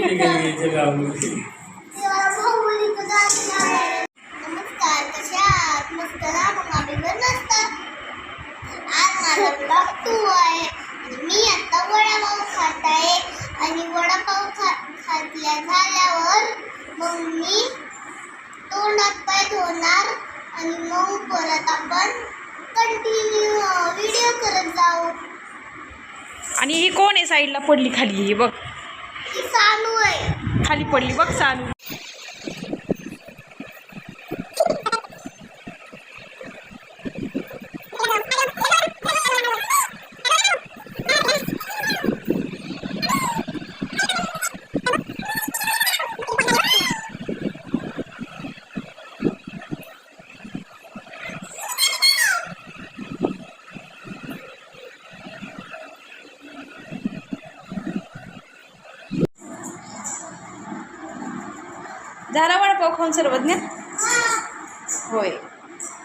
नमस्कार, कशा आहात? मस्त ना? मग आम्ही पण मस्त. आज माझा ब्लॉग 2 आहे आणि मी आता वडापाव खात आहे आणि वडापाव खाल्ल्या झाल्यावर मग मी तोंडात पाय धुणार आणि मग परत आपण कंटिन्यू व्हिडिओ करत जाऊ. आणि ही कोण आहे साईडला पडली खाली? ही बघ, ही सानू आहे. खाली पडली बघ सानू. झाला वडापाव खाऊन सर्वज्ञ? होय.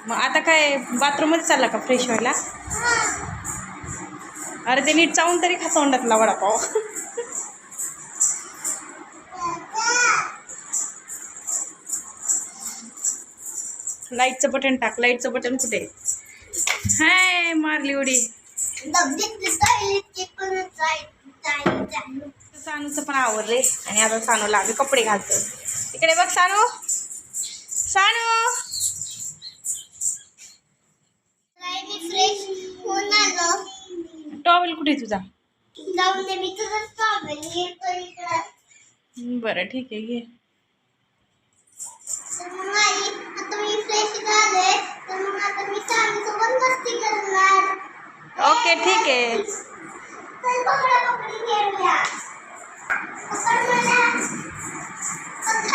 मग आता काय बाथरूममध्ये चालला का फ्रेश व्हायला? अरे ते नीट चावून तरी खा तोंडातला वडापाव. लाईटचं बटन टाक. लाईटचं बटन कुठे? हाय, मारली उडी. सानूचं पण आवडले आणि आता सानूला आम्ही कपडे घालतो. इकडे बघ सानू. सानू फ्रेश होऊन आलो. टॉवेल कुठे तुझा? जाऊन दे, मी तुझं टॉवेल घेतो इकडं. बरं ठीक आहे, घे. तर मग आई, आता मी फ्रेश झाले तर मग आता मी सानूसोबत मस्ती करणार. ओके ठीक आहे. चल पकडापकडी खेळूया. पकड मला. पकड.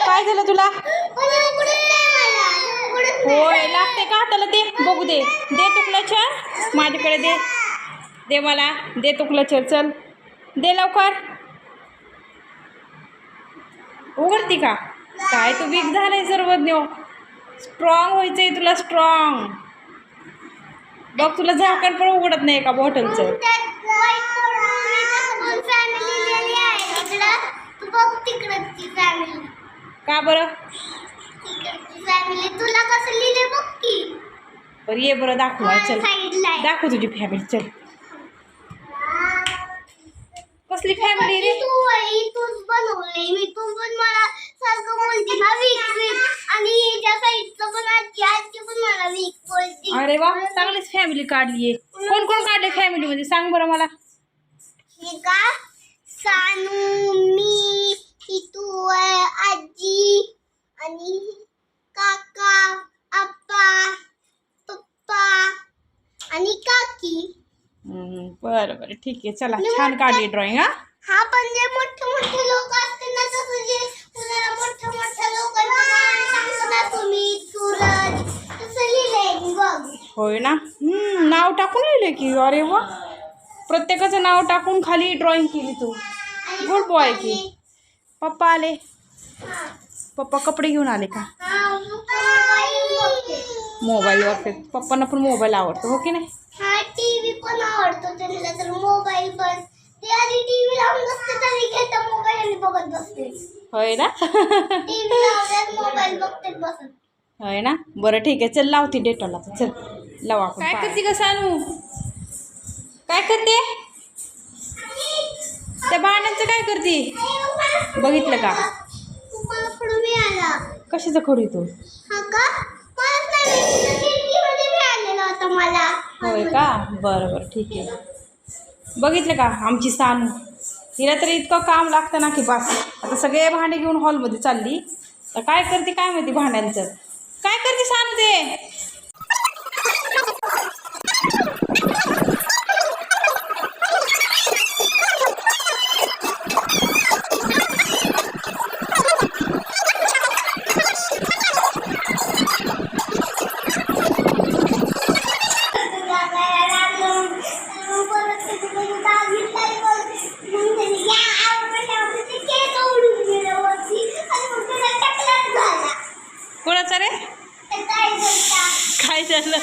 काय झालं तुला? होय, लागते का हाताला? दे बघू दे. दे तू क्लचर माझ्याकडे. दे दे मला. दे तू क्लचर. चल दे लवकर. उघडती का? काय तू वीक झालंय सर्वज्ञ. स्ट्रॉंग व्हायचंय तुला, स्ट्रॉंग. बघ तुला झाकण पण उघडत नाही का बॉटलचं? का बरं? तुला कसं लिहिले बघ की. बरं ये बरं दाखव. चल दाखव तुझी फॅमिली. चल, कसली फॅमिली रे? तूच बनवले. मी तू पण मला सारखं बोलते ना वीक वीक, आणि ज्या साईडचं पण आजी पण मला वीक बोलते. अरे वा, चांगलीच फॅमिली काढली आहे. कोण कोण काढले फॅमिलीमध्ये सांग बरं मला. हे का? सानू, मी, तू, आजी आणि काका, आप्पा, पप्पा आणि काकी. बरं बरं ठीक आहे. चला, छान काढली ड्रॉइंग. हा पण जे मोठे मोठे लोक असते ना, तसं जे कुणाला मोठ्या मोठ्या लोकांचं नाव सांगतो ना तुम्ही, सूरज, तसं लिहिलंय बघ. होय ना? नाव टाकून लिहिले की. अरे वा, प्रत्येकाचं नाव टाकून खाली ड्रॉइंग केली तू. गुड बॉय की. पप्पा आले. पप्पा कपडे घेऊन आले का? मोबाईल बघते. पप्पांना पण मोबाईल आवडतो, हो की नाही? हा, टीव्ही पण आवडतो त्यांना, तर मोबाईल पण. ते आधी टीव्ही लावून बसते तरी घेता मोबाईल आणि बघत बसते. होय ना? टीव्ही लावल्यात मोबाईल बघते बसत. होय ना? बरं ठीक आहे. चल लावते डेटॉल आता. चल लाव आपण. काय करते का सानू? काय करते? त्या भांड्यांचं काय करते? बघितलं का? मला खडू मिळाला. कशाचा खडू येतो? हा का? मलाच नाही माहिती. खिडकीमध्ये मिळालेला होता मला. होय का? बरं बरं ठीक आहे. बघितलं का आमची सानू? हिला तरी इतकं काम लागतं ना की बस. आता सगळे भांडे घेऊन हॉलमध्ये चालली. तर काय करते काय माहिती भांड्यांचं? काय करते सानू ते? कोणाचा रे? काय झालं?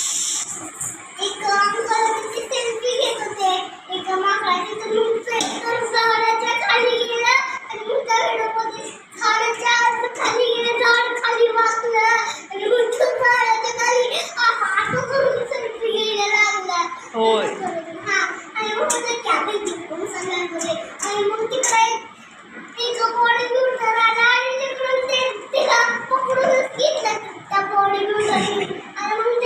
एक अंकल सेल्फी घेत होते एका माकडाची तर मुंगचं झाडाच्या खाली गेलं आणि मुंगच्या व्हिडिओमध्ये झाडाच्या खाली गेलं झाड खाली वाकलं आणि मुंगचं झाडाच्या खाली हात करून सेल्फी घ्यायला लागला. होय. हा आणि मग ते कॅबिन जिंकून सगळ्यांमध्ये आणि मग तिकडे एक बॉडी बिल्डर आला आणि तिकडून ते तिला पकडूनच घेतलं त्या बॉडी बिल्डरने आणि मग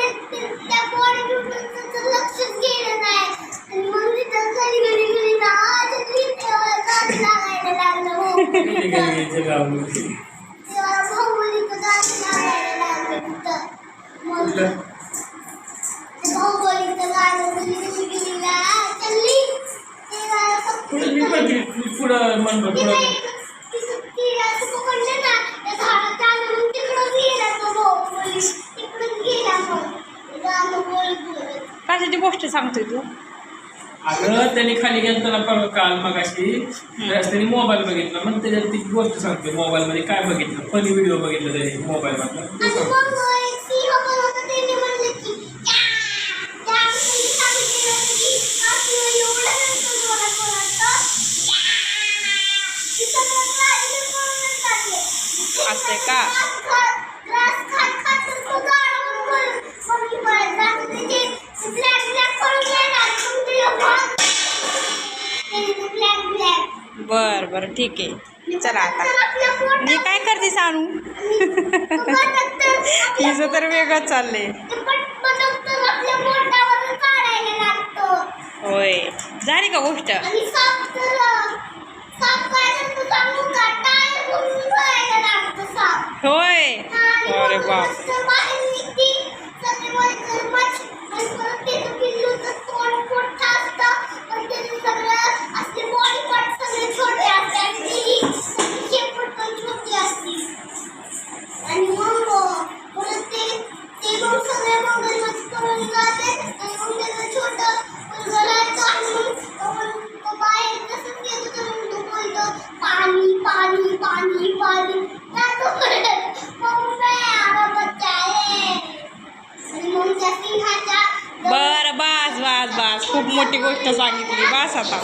त्या बॉडी बिल्डरचं लक्षच गेलं नाही आणि मग तिथं गली गात लागायला लागलं. तेव्हा भाऊबलीचं गात लागायला लागलं तिथं. मग भाऊबलीचं गाणं गली गेलीला चालली ते गाणं फक्त कशाची गोष्ट सांगतोय तू? अगं त्यांनी खाली गेलताना परवा काल मगाशी रस्त्याने मोबाईल बघितला मग त्याच्यात ती गोष्ट सांगते मोबाईल मध्ये काय बघितलं फनी व्हिडिओ बघितलं त्याने मोबाईल मधला. असं का? बर बर ठीक आहे. चला आता मी काय करते सांगू? हिचं तर वेगळंच चाललंय. होय झाली का गोष्ट? होय. अरे बाप. आणि मग परत ते मग सगळे मगरमच्छ करून जाते आणि मग त्याचं छोटं मुलगा राहतो आणि मग तो बाहेर तसंच येतो तर मग तो बोलतो पाणी पाणी पाणी पाणी जातो परत मग आला बच्चा आहे आणि मग त्या सिंहाच्या बर बस बस बस खूप मोठी गोष्ट सांगितली बस आता.